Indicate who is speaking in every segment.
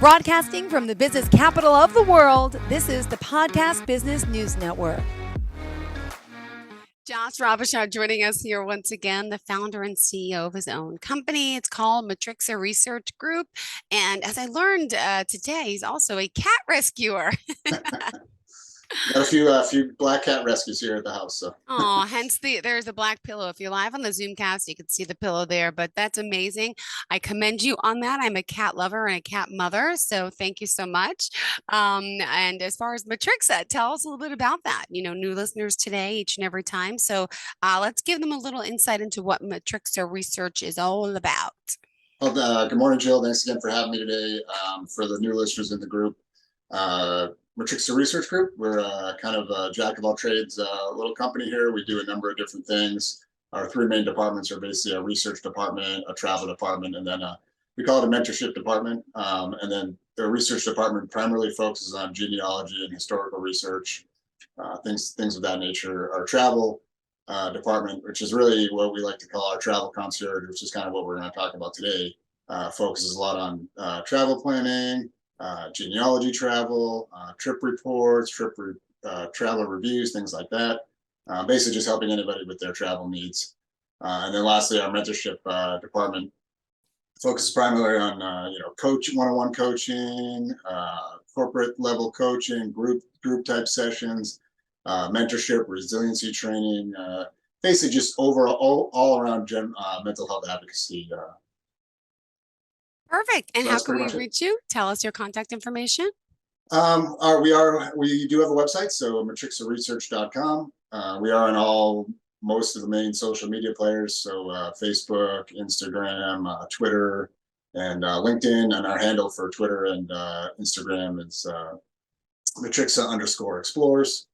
Speaker 1: Broadcasting from the business capital of the world, this is the Podcast Business News Network.
Speaker 2: Josh Robishaw joining us here once again, the founder and CEO of his own company. It's called Matrixa Research Group. And as I learned today, he's also a cat rescuer.
Speaker 3: Got a few black cat rescues here at the house. So.
Speaker 2: Oh, hence there's a black pillow. If you're live on the Zoomcast, you can see the pillow there, but that's amazing. I commend you on that. I'm a cat lover and a cat mother, so thank you so much. And as far as Matrixa, tell us a little bit about that. You know, new listeners today, each and every time. So let's give them a little insight into what Matrixa Research is all about.
Speaker 3: Well, good morning, Jill. Thanks again for having me today. For the new listeners in the group, Matrixa Research Group. We're kind of a jack of all trades little company here. We do a number of different things. Our three main departments are basically a research department, a travel department, and then we call it a mentorship department. And then the research department primarily focuses on genealogy and historical research, things of that nature. Our travel department, which is really what we like to call our travel concierge, which is kind of what we're going to talk about today, focuses a lot on travel planning, genealogy travel, trip reports, travel reviews, things like that. Basically just helping anybody with their travel needs. And then lastly, our mentorship department focuses primarily on one-on-one coaching, corporate level coaching, group type sessions, mentorship, resiliency training, basically just overall all around mental health advocacy.
Speaker 2: Perfect. And how can we reach you? Tell us your contact information.
Speaker 3: We do have a website, so matrixaresearch.com. We are on most of the main social media players, so Facebook, Instagram, Twitter, and LinkedIn. And our handle for Twitter and Instagram is Matrixa_explores.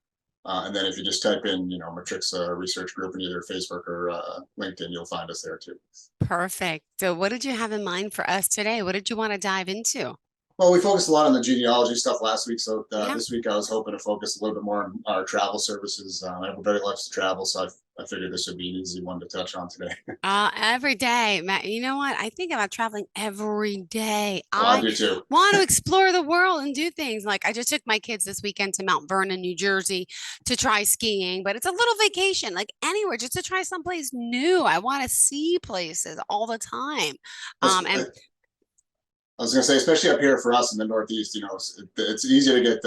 Speaker 3: And then if you just type in, Matrixa Research Group in either Facebook or LinkedIn, you'll find us there too.
Speaker 2: Perfect. So what did you have in mind for us today? What did you want to dive into?
Speaker 3: Well, we focused a lot on the genealogy stuff last week. So this week I was hoping to focus a little bit more on our travel services. Everybody loves to travel, so I figured this would be an easy one to touch on today.
Speaker 2: Every day, Matt, you know what? I think about traveling every day.
Speaker 3: I do too.
Speaker 2: Want to explore the world and do things. Like I just took my kids this weekend to Mount Vernon, New Jersey to try skiing, but it's a little vacation, like anywhere, just to try someplace new. I want to see places all the time.
Speaker 3: I was going to say, especially up here for us in the Northeast, it's easy to get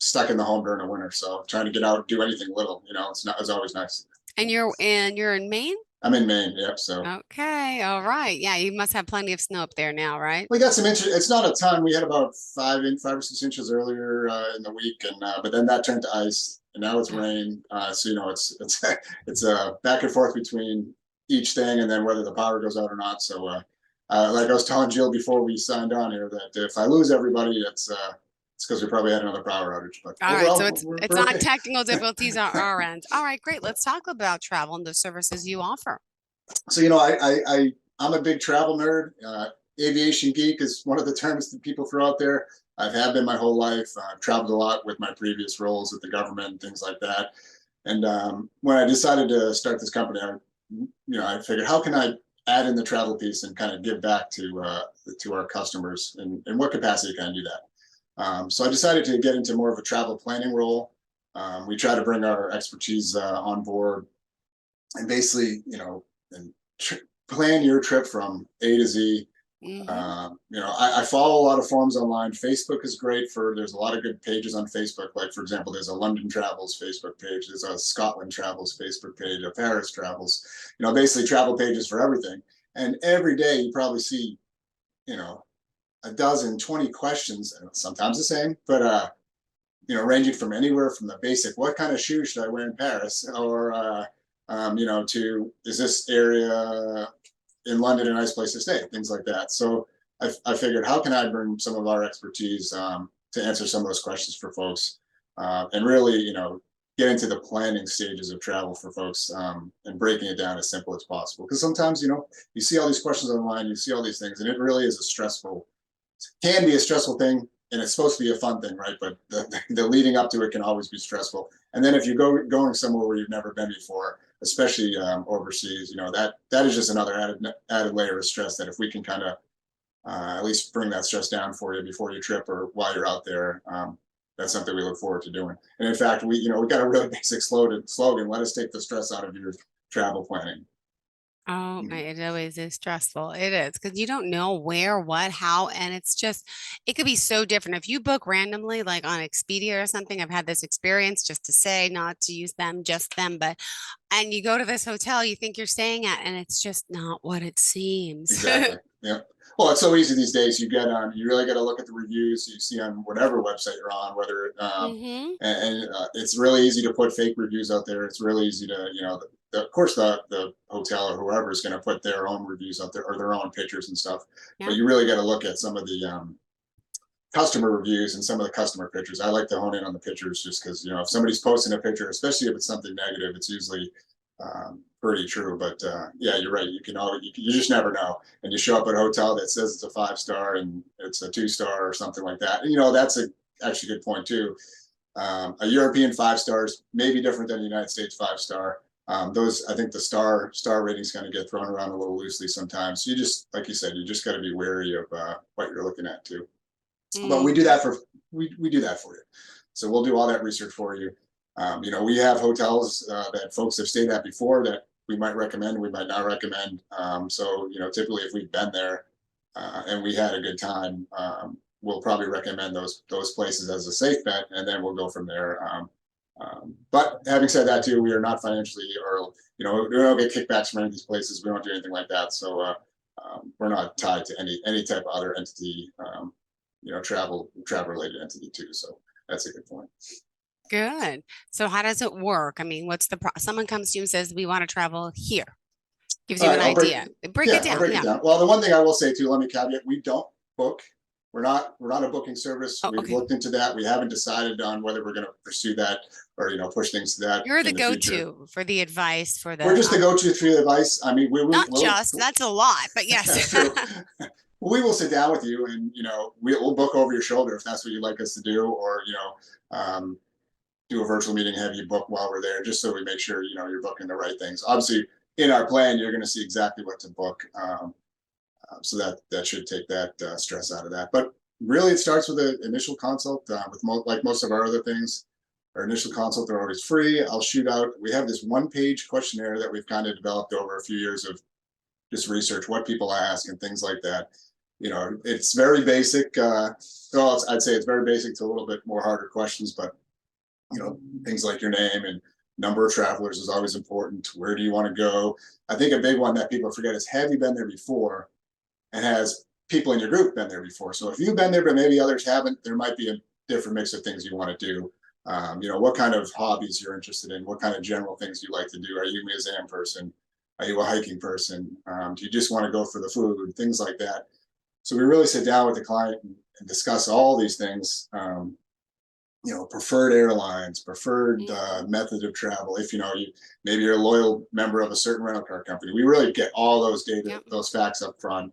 Speaker 3: stuck in the home during the winter. So trying to get out, do anything little, it's always nice.
Speaker 2: And you're in Maine?
Speaker 3: I'm in Maine. Yep. So.
Speaker 2: Okay. All right. Yeah. You must have plenty of snow up there now, right?
Speaker 3: We got some inches. It's not a ton. We had about 5 or 6 inches earlier in the week, and but then that turned to ice, and now it's rain. So it's back and forth between each thing, and then whether the power goes out or not. So like I was telling Jill before we signed on here, that if I lose everybody, it's because we probably had another power outage. But
Speaker 2: all right, so it's not technical difficulties on our end. All right, great. Let's talk about travel and the services you offer.
Speaker 3: So I'm a big travel nerd. Aviation geek is one of the terms that people throw out there. I have been my whole life. I've traveled a lot with my previous roles at the government and things like that. And when I decided to start this company, I figured, how can I add in the travel piece and kind of give back to our customers, and in what capacity can I do that? So I decided to get into more of a travel planning role. We try to bring our expertise on board and basically, plan your trip from A to Z. Mm-hmm. I follow a lot of forums online. Facebook is great there's a lot of good pages on Facebook. Like, for example, there's a London Travels Facebook page. There's a Scotland Travels Facebook page, a Paris Travels, basically travel pages for everything. And every day you probably see, a dozen, 20 questions, and sometimes the same, but, ranging from anywhere from the basic, what kind of shoes should I wear in Paris? Or, to, is this area in London a nice place to stay? Things like that. So I figured, how can I bring some of our expertise to answer some of those questions for folks, and really, get into the planning stages of travel for folks, and breaking it down as simple as possible. Because sometimes, you see all these questions online, you see all these things, and it really is can be a stressful thing, and it's supposed to be a fun thing, right? But the leading up to it can always be stressful. And then if you're going somewhere where you've never been before, especially overseas, that is just another added layer of stress, that if we can kind of at least bring that stress down for you before you trip or while you're out there. That's something we look forward to doing. And in fact, we got a really basic slogan: "Let us take the stress out of your travel planning."
Speaker 2: Oh,
Speaker 3: Mhm.
Speaker 2: it always is stressful. It is because you don't know where, what, how, and it's just, it could be so different. If you book randomly, like on Expedia or something, I've had this experience just to say, not to use them, just them, but, and you go to this hotel you think you're staying at, and it's just not what it seems.
Speaker 3: Exactly. Yeah. Well, it's so easy these days. You really got to look at the reviews you see on whatever website you're on, whether
Speaker 2: Hmm.
Speaker 3: it's really easy to put fake reviews out there. It's really easy to, of course, the hotel or whoever is going to put their own reviews out there or their own pictures and stuff.
Speaker 2: Yeah.
Speaker 3: But you really got to look at some of the customer reviews and some of the customer pictures. I like to hone in on the pictures just because, if somebody's posting a picture, especially if it's something negative, it's usually pretty true. But yeah, you're right. You just never know. And you show up at a hotel that says it's a 5-star and it's a 2-star or something like that. And, that's actually a good point too. A European 5 stars may be different than a United States 5-star. Those, I think, the star ratings kind of get thrown around a little loosely sometimes. So you just, like you said, you just got to be wary of what you're looking at too. But we do
Speaker 2: Hmm.
Speaker 3: that we do that for you. So we'll do all that research for you. We have hotels that folks have stayed at before that we might recommend, we might not recommend. So typically if we've been there and we had a good time, we'll probably recommend those places as a safe bet, and then we'll go from there. But having said that too, we are not financially, or we don't get kickbacks from any of these places. We don't do anything like that. So we're not tied to any type of other entity. Travel related entity too. So that's a good point.
Speaker 2: Good. So how does it work? I mean, what's someone comes to you and says, we want to travel here, gives
Speaker 3: All
Speaker 2: you
Speaker 3: right,
Speaker 2: an idea. Break it
Speaker 3: I'll
Speaker 2: down.
Speaker 3: break it
Speaker 2: Yeah.
Speaker 3: down. Well, the one thing I will say too, let me caveat: we don't book. We're not a booking service.
Speaker 2: Oh,
Speaker 3: We've
Speaker 2: okay.
Speaker 3: looked into that. We haven't decided on whether we're going to pursue that or push things to that
Speaker 2: You're the
Speaker 3: in the future.
Speaker 2: go-to for the advice for
Speaker 3: We're
Speaker 2: the
Speaker 3: just the go-to through advice. I mean,
Speaker 2: not just, that's a lot, but yes.
Speaker 3: that's true. We will sit down with you, and we'll book over your shoulder if that's what you'd like us to do, or um, do a virtual meeting, have you book while we're there, just so we make sure you're booking the right things. Obviously, in our plan, you're going to see exactly what to book, so that should take that stress out of that. But really, it starts with an initial consult. Like most of our other things, our initial consult are always free. I'll shoot out. We have this one-page questionnaire that we've kind of developed over a few years of just research, what people ask and things like that. It's very basic. Well, I'd say it's very basic to a little bit more harder questions, but things like your name and number of travelers is always important. Where do you want to go? I think a big one that people forget is, have you been there before, and has people in your group been there before? So if you've been there but maybe others haven't, there might be a different mix of things you want to do. What kind of hobbies you're interested in, what kind of general things you like to do. Are you a museum person? Are you a hiking person? Do you just want to go for the food? Things like that. So we really sit down with the client and discuss all these things. Preferred airlines, preferred
Speaker 2: Mhm.
Speaker 3: method of travel. If maybe you're a loyal member of a certain rental car company, we really get all those data,
Speaker 2: Yep.
Speaker 3: those facts up front,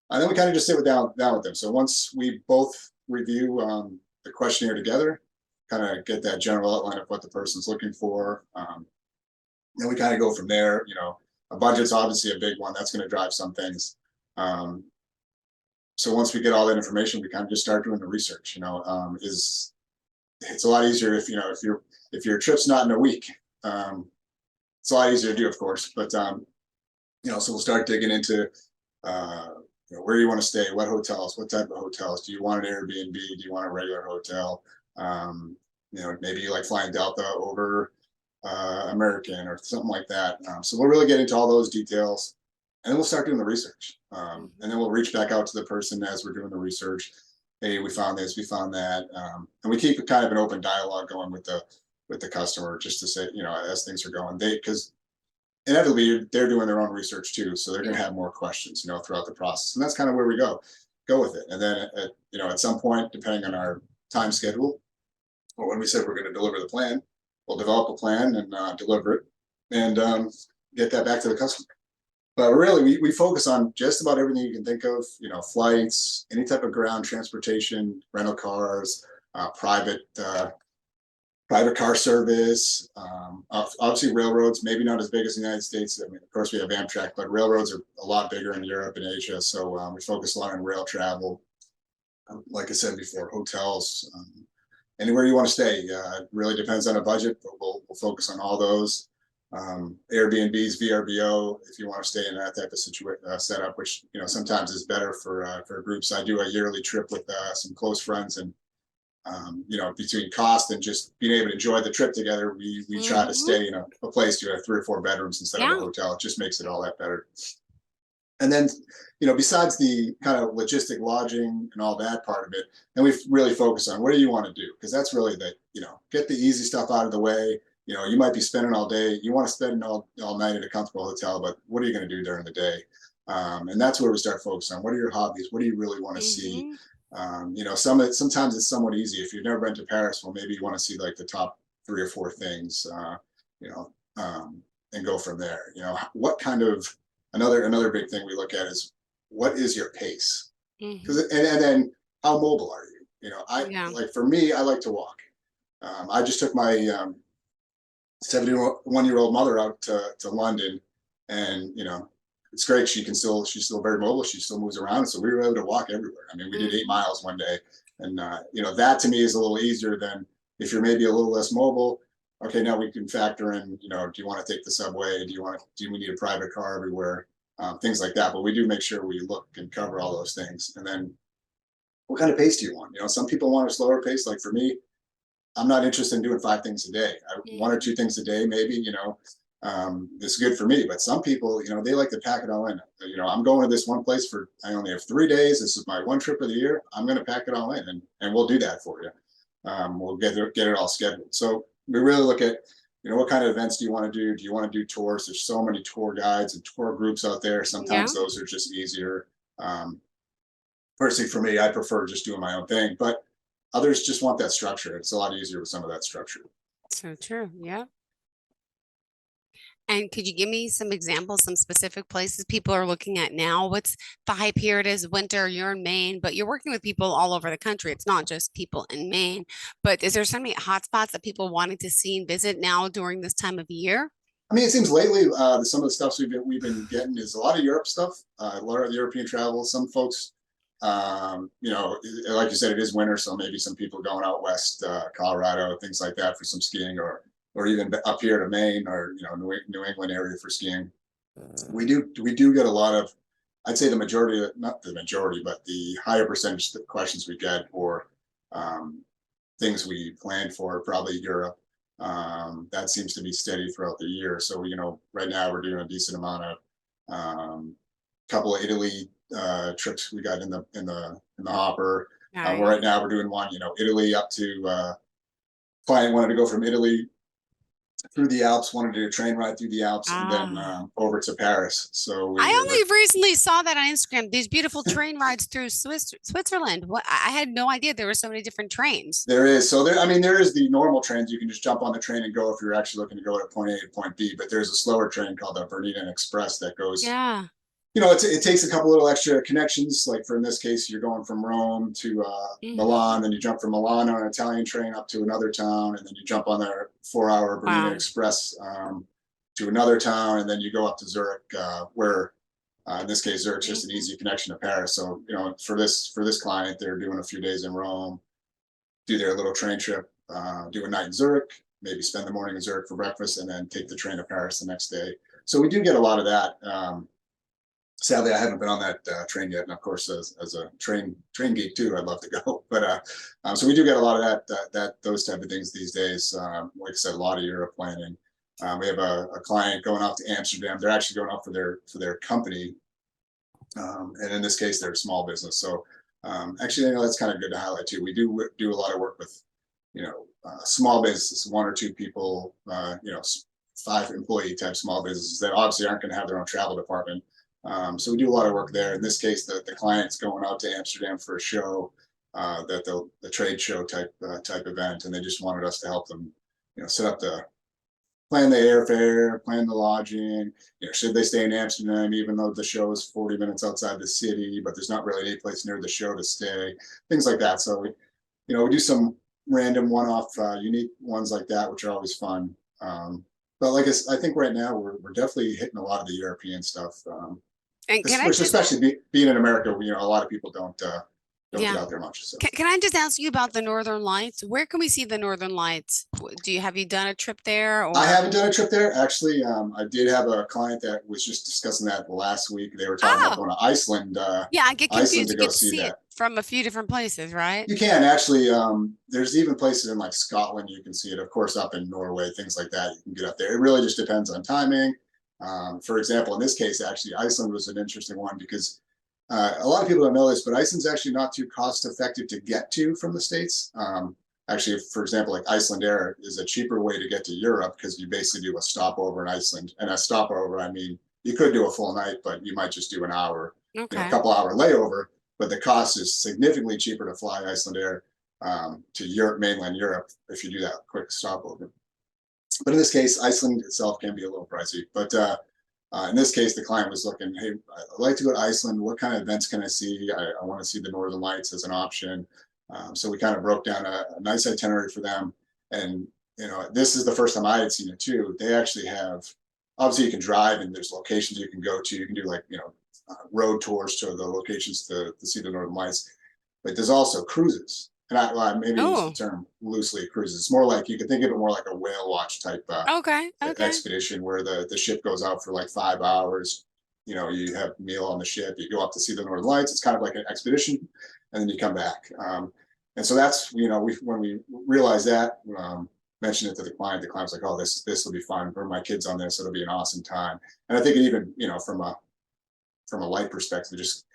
Speaker 3: and then we kind of just sit down with them. So once we both review the questionnaire together, kind of get that general outline of what the person's looking for, then we kind of go from there. A budget's obviously a big one. That's going to drive some things. Um, so once we get all that information, we kind of just start doing the research. Is It's a lot easier if your trip's not in a week. It's a lot easier to do, of course. But so we'll start digging into where you want to stay, what hotels, what type of hotels. Do you want an Airbnb? Do you want a regular hotel? Maybe you like flying Delta over American or something like that. So we'll really get into all those details, and then we'll start doing the research. And
Speaker 2: Mhm.
Speaker 3: then we'll reach back out to the person as we're doing the research. Hey, we found this, we found that, and we keep kind of an open dialogue going with the customer, just to say, as things are going, because inevitably they're doing their own research too, so they're going
Speaker 2: Yeah.
Speaker 3: to have more questions, throughout the process, and that's kind of where we go with it. And then at some point, depending on our time schedule, or when we said we're going to deliver the plan, we'll develop a plan and deliver it, and get that back to the customer. But really, we focus on just about everything you can think of, flights, any type of ground transportation, rental cars, private private car service, obviously railroads, maybe not as big as the United States. I mean, of course, we have Amtrak, but railroads are a lot bigger in Europe and Asia. So we focus a lot on rail travel. Like I said before, hotels, anywhere you want to stay. It really depends on a budget, but we'll focus on all those. Airbnbs, VRBO, if you want to stay in that type of setup, which sometimes is better for groups. I do a yearly trip with some close friends, and between cost and just being able to enjoy the trip together, we try to stay in a place you have 3 or 4 bedrooms instead of a hotel. It just makes it all that better. And then, besides the kind of logistic lodging and all that part of it, then we really focus on what do you want to do? Because that's really get the easy stuff out of the way. You might be spending all day. You want to spend all night at a comfortable hotel, but what are you going to do during the day? And that's where we start focusing on what are your hobbies? What do you really want to see? Sometimes it's somewhat easy. If you've never been to Paris, well, maybe you want to see like the top 3 or 4 things, and go from there. What kind of another big thing we look at is what is your pace? Because and then how mobile are you? Like for me, I like to walk. I just took my 71-year-old mother out to London, and it's great. She's still very mobile. She still moves around. So we were able to walk everywhere. I mean, we did 8 miles one day, and that to me is a little easier than if you're maybe a little less mobile. Okay, now we can factor in, do you want to take the subway? Do we need a private car everywhere? Things like that. But we do make sure we look and cover all those things. And then what kind of pace do you want? Some people want a slower pace. Like for me, I'm not interested in doing 5 things a day. 1 or 2 things a day, maybe, it's good for me. But some people, they like to pack it all in. I'm going to this one place I only have 3 days. This is my one trip of the year. I'm going to pack it all in, and we'll do that for you. We'll get it all scheduled. So we really look at, what kind of events do you want to do? Do you want to do tours? There's so many tour guides and tour groups out there. Sometimes those are just easier. Personally, for me, I prefer just doing my own thing, but others just want that structure. It's a lot easier with some of that structure.
Speaker 2: So true. Yeah. And could you give me some examples, some specific places people are looking at now? What's the hype here? It is winter, you're in Maine, but you're working with people all over the country. It's not just people in Maine. But is there so many hotspots that people wanting to see and visit now during this time of year?
Speaker 3: I mean, it seems lately some of the stuff we've been getting is a lot of Europe stuff, a lot of European travel. Some folks, like you said, it is winter, so maybe some people going out west, Colorado, things like that for some skiing, or even up here to Maine or New England area for skiing. We do get a lot of, I'd say not the majority, but the higher percentage of the questions we get or things we planned for, probably Europe. That seems to be steady throughout the year. So right now we're doing a decent amount of couple of Italy trips we got in the hopper. Right now we're doing one, Italy up to client wanted to go from Italy through the Alps, wanted to do a train ride through the Alps, and then over to Paris. So
Speaker 2: I only recently saw that on Instagram. These beautiful train rides through Switzerland. What I had no idea there were so many different trains.
Speaker 3: There is. So there is the normal trains. You can just jump on the train and go if you're actually looking to go to point A to point B. But there's a slower train called the Bernina Express that goes.
Speaker 2: Yeah.
Speaker 3: It takes a couple little extra connections. Like in this case, you're going from Rome to Milan, then you jump from Milan on an Italian train up to another town, and then you jump on their 4-hour Bernina Express to another town, and then you go up to Zurich, where in this case Zurich's just an easy connection to Paris. So for this client, they're doing a few days in Rome, do their little train trip, do a night in Zurich, maybe spend the morning in Zurich for breakfast, and then take the train to Paris the next day. So we do get a lot of that. Sadly, I haven't been on that train yet, and of course, as a train geek too, I'd love to go. But so we do get a lot of those type of things these days. Like I said, a lot of Europe planning. We have a client going off to Amsterdam. They're actually going off for their company, and in this case, they're a small business. So actually, that's kind of good to highlight too. We do a lot of work with small businesses, 1 or 2 people, 5 employee type small businesses that obviously aren't going to have their own travel department. So we do a lot of work there. In this case, the client's going out to Amsterdam for a show, the trade show type event, and they just wanted us to help them, set up plan the airfare, plan the lodging. Should they stay in Amsterdam, even though the show is 40 minutes outside the city, but there's not really any place near the show to stay, things like that. So we do some random one-off, unique ones like that, which are always fun. But like I think right now we're definitely hitting a lot of the European stuff.
Speaker 2: And can I
Speaker 3: Which,
Speaker 2: just
Speaker 3: especially being in America, a lot of people don't get
Speaker 2: yeah.
Speaker 3: out there much. So
Speaker 2: Can I just ask you about the Northern Lights? Where can we see the Northern Lights? Have you done a trip there
Speaker 3: I
Speaker 2: or?
Speaker 3: haven't done a trip there. Actually, I did have a client that was just discussing that last week. They were talking about
Speaker 2: Oh,
Speaker 3: going to Iceland,
Speaker 2: yeah, I get
Speaker 3: Iceland
Speaker 2: confused.
Speaker 3: to
Speaker 2: You
Speaker 3: go
Speaker 2: get to
Speaker 3: see
Speaker 2: see it
Speaker 3: that.
Speaker 2: from a few different places, right?
Speaker 3: You can actually. There's even places in like Scotland you can see it. Of course, up in Norway, things like that, you can get up there. It really just depends on timing. For example, in this case, actually, Iceland was an interesting one because a lot of people don't know this, but Iceland's actually not too cost effective to get to from the States. Actually, for example, like Iceland Air is a cheaper way to get to Europe because you basically do a stopover in Iceland. And a stopover, I mean, you could do a full night, but you might just do an hour, a
Speaker 2: Okay.
Speaker 3: couple hour layover. But the cost is significantly cheaper to fly Iceland Air to Europe, mainland Europe, if you do that quick stopover. But in this case, Iceland itself can be a little pricey. But in this case, the client was looking, hey, I'd like to go to Iceland. What kind of events can I see? I want to see the Northern Lights as an option. So we kind of broke down a nice itinerary for them. And, this is the first time I had seen it too. They actually have, obviously you can drive and there's locations you can go to. You can do like, road tours to the locations to see the Northern Lights. But there's also cruises. And I maybe use the
Speaker 2: Oh,
Speaker 3: term loosely cruises. It's more like, you can think of it more like a whale watch type
Speaker 2: okay. Okay.
Speaker 3: expedition where the ship goes out for like 5 hours. You have a meal on the ship, you go up to see the Northern Lights. It's kind of like an expedition, and then you come back. And so that's, when we realized that, mentioned it to the client was like, oh, this will be fun for my kids on this. It'll be an awesome time. And I think it even, from a light perspective, just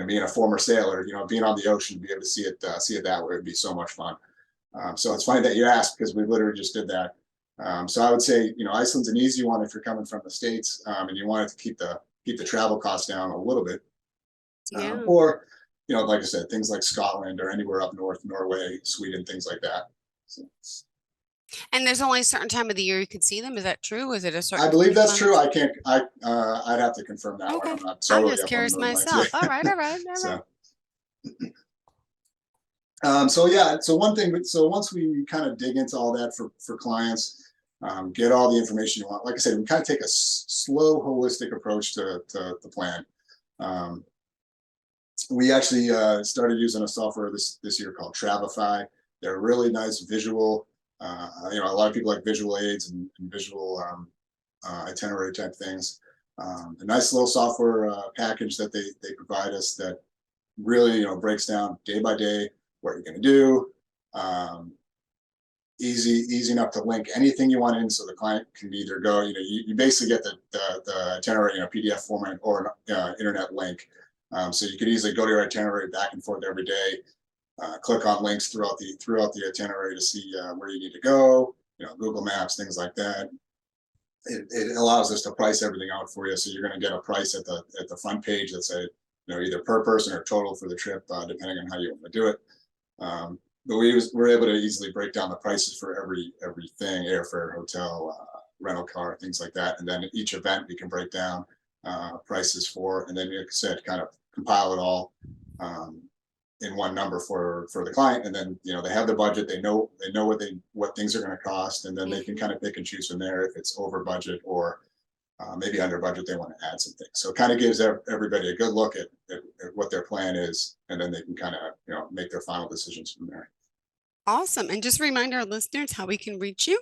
Speaker 3: being a former sailor, being on the ocean, be able to see it that way would be so much fun. So it's funny that you asked because we literally just did that. So I would say, Iceland's an easy one if you're coming from the States and you wanted to keep the travel costs down a little bit.
Speaker 2: Yeah.
Speaker 3: Or, like I said, things like Scotland or anywhere up north, Norway, Sweden, things like that. So,
Speaker 2: And there's only a certain time of the year you could see them. Is that true? Is it a
Speaker 3: I
Speaker 2: certain
Speaker 3: believe that's
Speaker 2: month?
Speaker 3: true. I'd have to confirm that one.
Speaker 2: Okay.
Speaker 3: I'm not
Speaker 2: I'm
Speaker 3: totally
Speaker 2: just
Speaker 3: up on the
Speaker 2: curious
Speaker 3: Northern Lights
Speaker 2: myself.
Speaker 3: yet.
Speaker 2: All right. All right. All right.
Speaker 3: So yeah, so one thing, so once we kind of dig into all that for clients, get all the information you want. Like I said, we kind of take a slow, holistic approach to the plan. We actually started using a software this year called Travify. They're really nice visual. A lot of people like visual aids and visual itinerary type things. A nice little software package that they provide us that really breaks down day by day what you're going to do. Easy enough to link anything you want in, so the client can either go. You basically get the itinerary in a PDF format or an internet link. So you could easily go to your itinerary back and forth every day. Click on links throughout the itinerary to see where you need to go. Google Maps, things like that. It allows us to price everything out for you. So you're going to get a price at the front page that's either per person or total for the trip, depending on how you want to do it. But we're able to easily break down the prices for everything: airfare, hotel, rental car, things like that. And then each event we can break down prices for, and then, like I said, kind of compile it all in one number for the client. And then they have the budget, they know what things are going to cost, and then they can kind of pick and choose from there if it's over budget or maybe under budget, they want to add some things. So it kind of gives everybody a good look at what their plan is, and then they can kind of make their final decisions from there.
Speaker 2: Awesome. And just remind our listeners how we can reach you.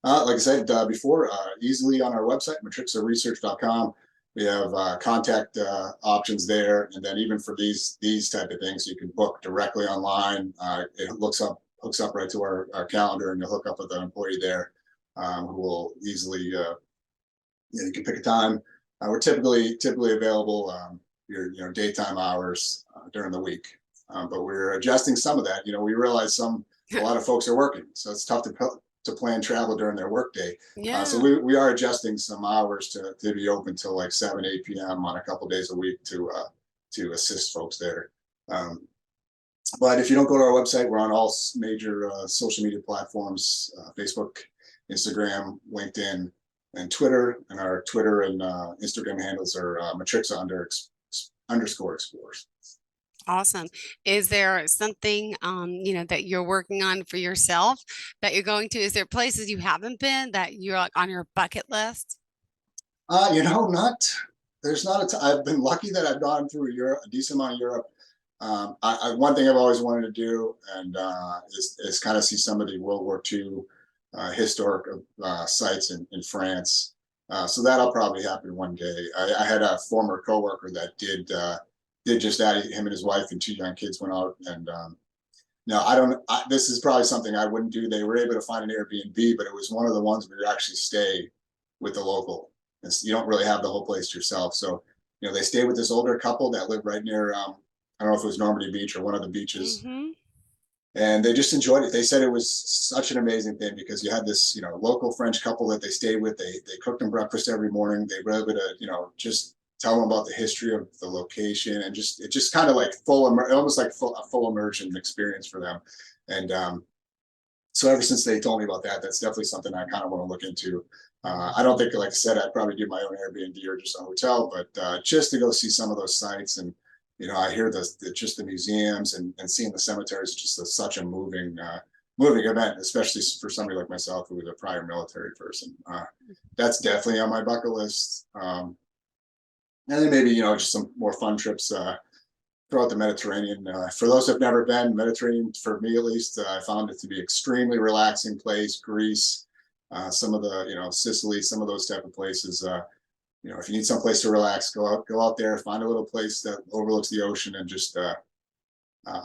Speaker 3: Like I said before, easily on our website, matrixaresearch.com. We have contact options there, and then even for these type of things, you can book directly online. It hooks up right to our calendar, and you'll hook up with an employee there who will easily. You can pick a time. We're typically available your daytime hours during the week, but we're adjusting some of that. We realize a lot of folks are working, so it's tough to plan travel during their workday.
Speaker 2: Yeah.
Speaker 3: So we are adjusting some hours to be open till like 7-8 p.m. on a couple days a week to assist folks there. But if you don't go to our website, we're on all major social media platforms: Facebook, Instagram, LinkedIn, and Twitter. And our Twitter and Instagram handles are Matrixa _explorers.
Speaker 2: Awesome. Is there something, that you're working on for yourself that you're going to? Is there places you haven't been that you're like on your bucket list?
Speaker 3: Not there's not I've been lucky that I've gone through Europe, a decent amount of Europe. One thing I've always wanted to do, and is kind of see some of the World War II historic sites in France. So that'll probably happen one day. I had a former coworker that did just that. Him and his wife and two young kids went out, and no, I don't. This is probably something I wouldn't do. They were able to find an Airbnb, but it was one of the ones where you actually stay with the local, and you don't really have the whole place to yourself. So, they stayed with this older couple that lived right near. I don't know if it was Normandy Beach or one of the beaches,
Speaker 2: Hmm.
Speaker 3: and they just enjoyed it. They said it was such an amazing thing because you had this, local French couple that they stayed with. They cooked them breakfast every morning. They were able to, just tell them about the history of the location, and it just kind of like almost like a full immersion experience for them. And so ever since they told me about that, that's definitely something I kind of want to look into. I don't think, like I said, I'd probably do my own Airbnb or just a hotel, but just to go see some of those sites. And I hear just the museums and seeing the cemeteries is just such a moving event, especially for somebody like myself who was a prior military person. That's definitely on my bucket list. And then maybe just some more fun trips throughout the Mediterranean. For those who've never been, Mediterranean, for me at least, I found it to be extremely relaxing place. Greece, some of the Sicily, some of those type of places. If you need some place to relax, go out there, find a little place that overlooks the ocean, and just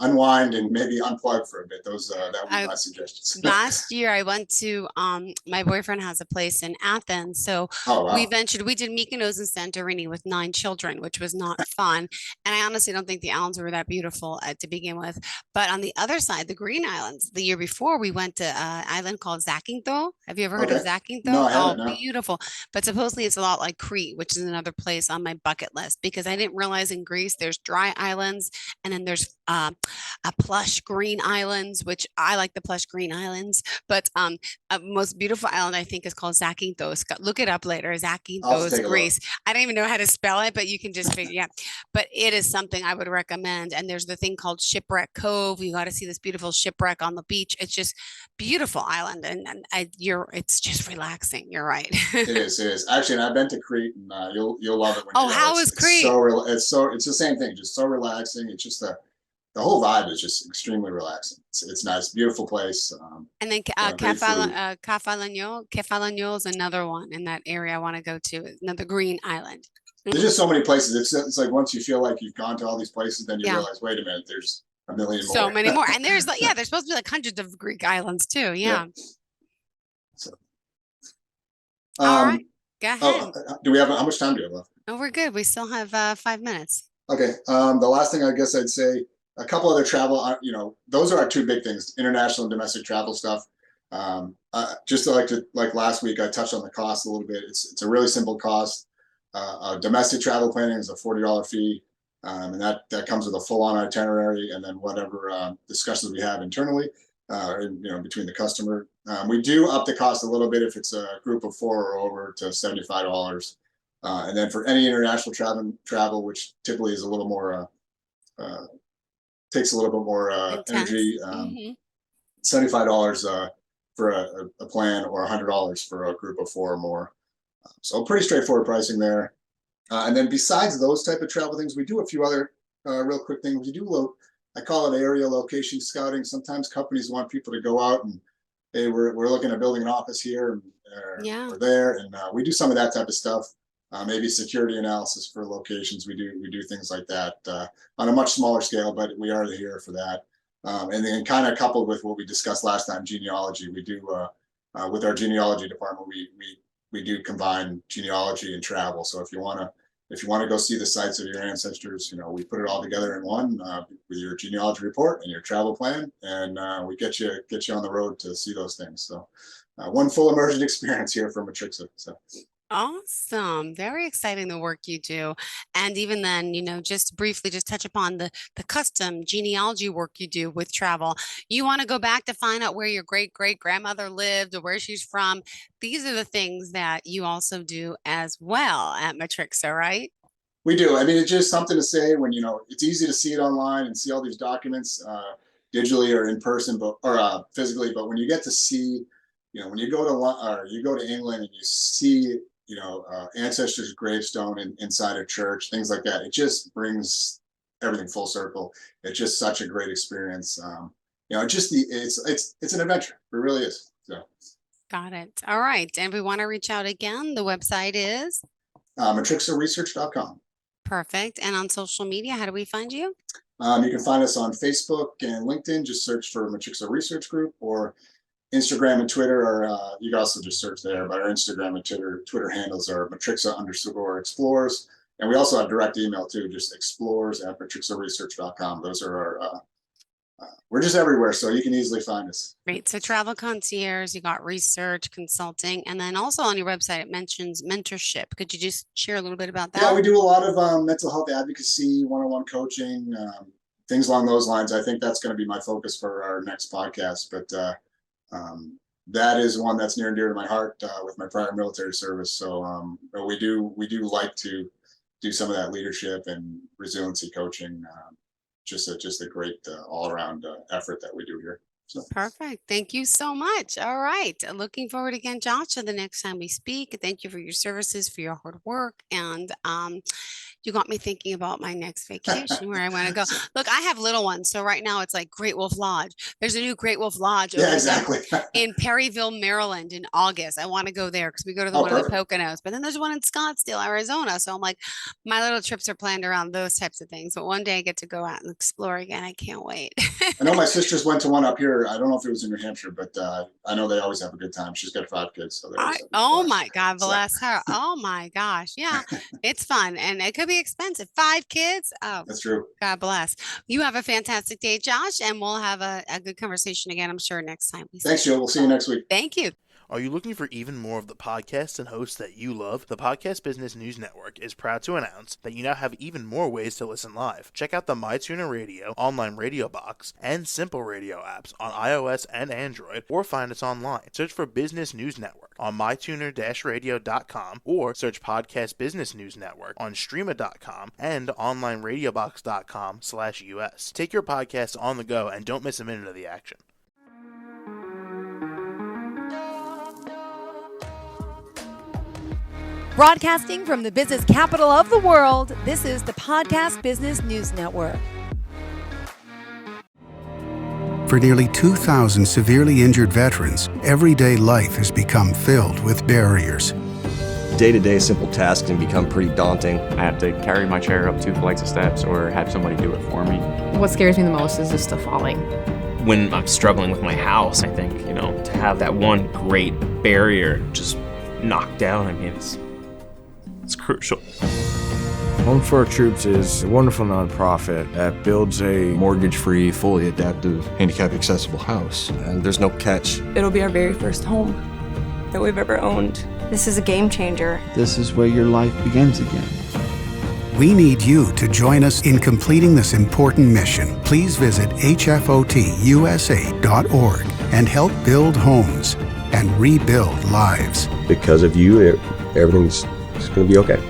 Speaker 3: unwind and maybe unplug for a bit. That would be
Speaker 2: I
Speaker 3: my suggestions.
Speaker 2: Last year I went to my boyfriend has a place in Athens. So
Speaker 3: Oh
Speaker 2: we
Speaker 3: wow.
Speaker 2: ventured, we did Mykonos and Santorini with 9 children, which was not fun. And I honestly don't think the islands were that beautiful to begin with. But on the other side, the Green Islands, the year before we went to an island called Zakynthos. Have you ever heard of
Speaker 3: Okay. No,
Speaker 2: Zakynthos?
Speaker 3: I
Speaker 2: Oh,
Speaker 3: haven't. No.
Speaker 2: beautiful. But supposedly it's a lot like Crete, which is another place on my bucket list because I didn't realize in Greece there's dry islands and then there's a plush green islands, which I like the plush green islands. But most beautiful island I think is called Zakynthos. Look it up later.
Speaker 3: I'll have to
Speaker 2: Zakynthos,
Speaker 3: take a look.
Speaker 2: Greece. I don't even know how to spell it, but you can just figure out. But it is something I would recommend. And there's the thing called Shipwreck Cove. You got to see this beautiful shipwreck on the beach. It's just beautiful island, and it's just relaxing. You're right.
Speaker 3: It is. It is actually, and I've been to Crete, and you'll love it when
Speaker 2: Oh,
Speaker 3: you go.
Speaker 2: how is Crete?
Speaker 3: It's the same thing, just so relaxing. It's just the whole vibe is just extremely relaxing. It's nice, beautiful place.
Speaker 2: And then
Speaker 3: Great food.
Speaker 2: Kefalonia is another one in that area I want to go to, another green island.
Speaker 3: There's just so many places. It's like once you feel like you've gone to all these places, then you
Speaker 2: Yeah,
Speaker 3: realize, wait a minute, there's a million
Speaker 2: so
Speaker 3: more.
Speaker 2: many more. And there's like, yeah, there's supposed to be like hundreds of Greek islands too.
Speaker 3: Yeah.
Speaker 2: Yeah.
Speaker 3: So,
Speaker 2: All right,
Speaker 3: um,
Speaker 2: go
Speaker 3: oh,
Speaker 2: ahead.
Speaker 3: do we have how much time do we have left?
Speaker 2: Oh, we're good. We still have 5 minutes.
Speaker 3: Okay. The last thing I guess I'd say, a couple other travel, those are our two big things: international and domestic travel stuff. Just like last week, I touched on the cost a little bit. It's a really simple cost. Domestic travel planning is a $40 fee, and that comes with a full-on itinerary, and then whatever discussions we have internally, between the customer. We do up the cost a little bit if it's a group of 4 or over to $75. And then for any international travel, which typically is a little more takes a little bit more
Speaker 2: Intense.
Speaker 3: energy,
Speaker 2: Hmm.
Speaker 3: $75 for a plan, or $100 for a group of 4 or more. So pretty straightforward pricing there. And then besides those type of travel things, we do a few other real quick things. We do I call it area location scouting. Sometimes companies want people to go out and, hey, we're looking at building an office here
Speaker 2: Yeah.
Speaker 3: or there, and we do some of that type of stuff. Maybe security analysis for locations. We do things like that on a much smaller scale, but we are here for that. And then kind of coupled with what we discussed last time, genealogy. We do with our genealogy department, we do combine genealogy and travel. So if you want to go see the sites of your ancestors, we put it all together in one with your genealogy report and your travel plan, and we get you on the road to see those things. So one full immersion experience here from Matrixa. So
Speaker 2: Awesome. Very exciting the work you do. And even then, just briefly just touch upon the custom genealogy work you do with travel. You want to go back to find out where your great great grandmother lived or where she's from. These are the things that you also do as well at Matrixa, right?
Speaker 3: We do. I mean, it's just something to say when, it's easy to see it online and see all these documents digitally or in person, or physically. But when you get to see, when you go to or you go to England and you see, ancestors' gravestone inside a church, things like that, it just brings everything full circle. It's just such a great experience. It's an adventure. It really is. So.
Speaker 2: Got it. All right. And we want to reach out again. The website is
Speaker 3: matrixaresearch.com.
Speaker 2: Perfect. And on social media, how do we find you?
Speaker 3: You can find us on Facebook and LinkedIn. Just search for Matrixa Research Group, or Instagram and Twitter, or you can also just search there. But our Instagram and Twitter handles are Matrixa_explores. And we also have direct email too, just explores@matrixaresearch.com. Those are our, we're just everywhere, so you can easily find us.
Speaker 2: Great. So travel concierge, you got research, consulting, and then also on your website, it mentions mentorship. Could you just share a little bit about that?
Speaker 3: Yeah, we do a lot of mental health advocacy, one-on-one coaching, things along those lines. I think that's going to be my focus for our next podcast. But that is one that's near and dear to my heart with my prior military service. So we do like to do some of that leadership and resiliency coaching. Just a great all-around effort that we do here. So.
Speaker 2: Perfect. Thank you so much. All right. Looking forward again, Josh, to the next time we speak. Thank you for your services, for your hard work. And you got me thinking about my next vacation where I want to go. Look, I have little ones. So right now it's like Great Wolf Lodge. There's a new Great Wolf Lodge in Perryville, Maryland in August. I want to go there because we go to one of the Poconos. But then there's one in Scottsdale, Arizona. So I'm like, my little trips are planned around those types of things. But one day I get to go out and explore again. I can't wait.
Speaker 3: I know my sisters went to one up here. I don't know if it was in New Hampshire, but I know they always have a good time. She's got 5 kids. So
Speaker 2: oh my God, bless her. Oh my gosh. Yeah, it's fun. And it could be expensive. 5 kids. Oh,
Speaker 3: that's true.
Speaker 2: God bless. You have a fantastic day, Josh, and we'll have a good conversation again, I'm sure, next time.
Speaker 3: Thanks, Jill. We'll see you next week.
Speaker 2: Thank you.
Speaker 4: Are you looking for even more of the podcasts and hosts that you love? The Podcast Business News Network is proud to announce that you now have even more ways to listen live. Check out the MyTuner Radio, online radio box, and Simple Radio apps on iOS and Android, or find us online. Search for Business News Network on mytuner-radio.com, or search Podcast Business News Network on streama.com and onlineradiobox.com/US. Take your podcast on the go and don't miss a minute of the action.
Speaker 1: Broadcasting from the business capital of the world, this is the Podcast Business News Network.
Speaker 5: For nearly 2,000 severely injured veterans, everyday life has become filled with barriers.
Speaker 6: Day-to-day simple tasks can become pretty daunting.
Speaker 7: I have to carry my chair up 2 flights of steps or have somebody do it for me.
Speaker 8: What scares me the most is just the falling.
Speaker 9: When I'm struggling with my house, I think, to have that one great barrier just knocked down, it's crucial.
Speaker 10: Home for Our Troops is a wonderful nonprofit that builds a
Speaker 6: mortgage-free, fully adaptive, handicap-accessible house. And there's no catch.
Speaker 11: It'll be our very first home that we've ever owned. This is a game changer.
Speaker 12: This is where your life begins again.
Speaker 5: We need you to join us in completing this important mission. Please visit hfotusa.org and help build homes and rebuild lives.
Speaker 6: Because of you, everything's going to be okay.